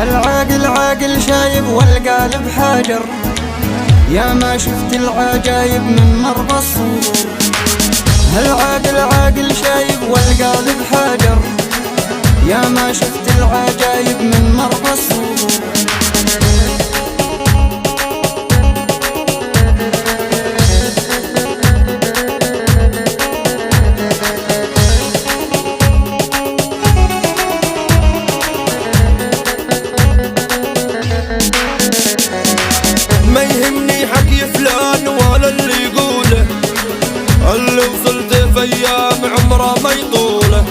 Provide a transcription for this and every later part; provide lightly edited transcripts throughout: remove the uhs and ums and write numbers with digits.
العاقل عاقل شايب والقالب حاجر، يا ما شفت العجايب من مرضى الصدور. العاقل عاقل شايب والقالب حاجر، يا ما شفت العجايب من مرضى الصدور. ما يهمني حكي فلان ولا اللي يقوله، اللي وصلت في ايام عمره ما يطوله.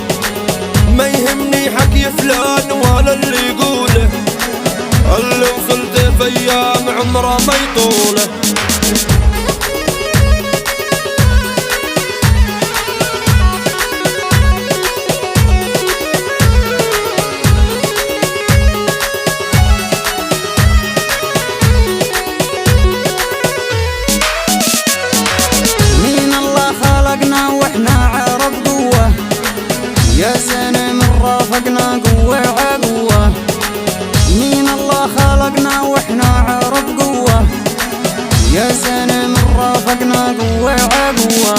ما يهمني حكي فلان ولا اللي يقوله، اللي وصلت في ايام عمره ما يطوله. يا سنة من رافقنا قوة عقوة، مين الله خلقنا واحنا عرب قوة. يا سنة من رافقنا قوة عقوة.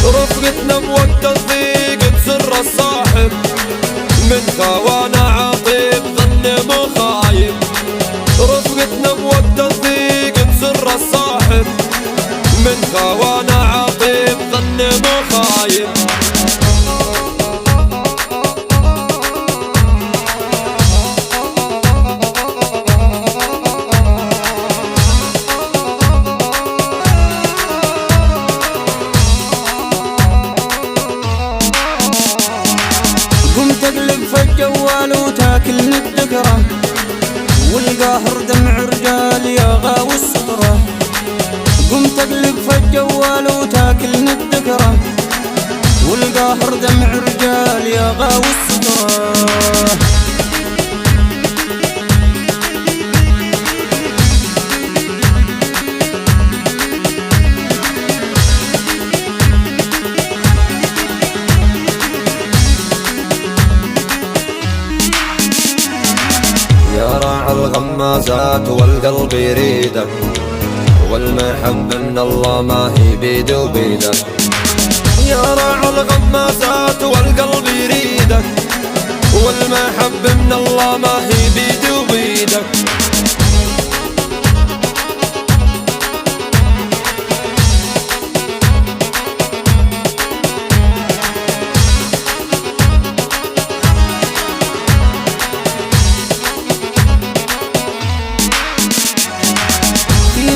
رفقتنا بوقت الضيق تسر الصاحب، من خوانا عطيب ظن مخايب. رفقتنا بوقت الضيق تسر الصاحب، من خوانا عطيب ظن مخايب. تقلب في الجوال وتاكلني الذكرى، والقاهر دمع رجال يا غاوي السطرة. قم تقلب في الجوال وتاكلني الذكرى، والقاهر دمع رجال يا غاوي السطرة. يا راعي الغمازات والقلب يريدك، والمحب من الله ما هي بيد وبيدك. يا راعي الغمازات والقلب يريدك، والمحب من الله ما هي بيد وبيدك.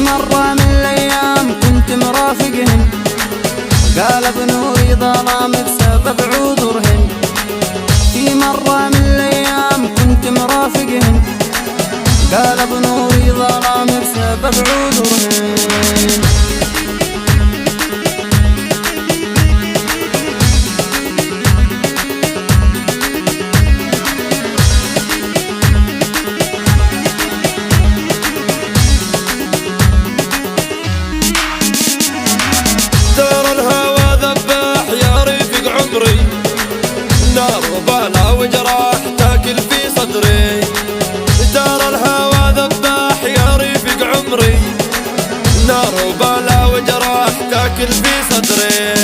مرة من الأيام كنت مرافقهن، قال بنوري ظلام بسبب عذرهن. في مرة من الأيام كنت مرافقهن، قال بنوري ظلام بسبب عذرهن. نار وبلا وجراح تاكل في صدري، دار الهوى ذباح يا رفيق عمري. نار وبلا وجراح تاكل في صدري.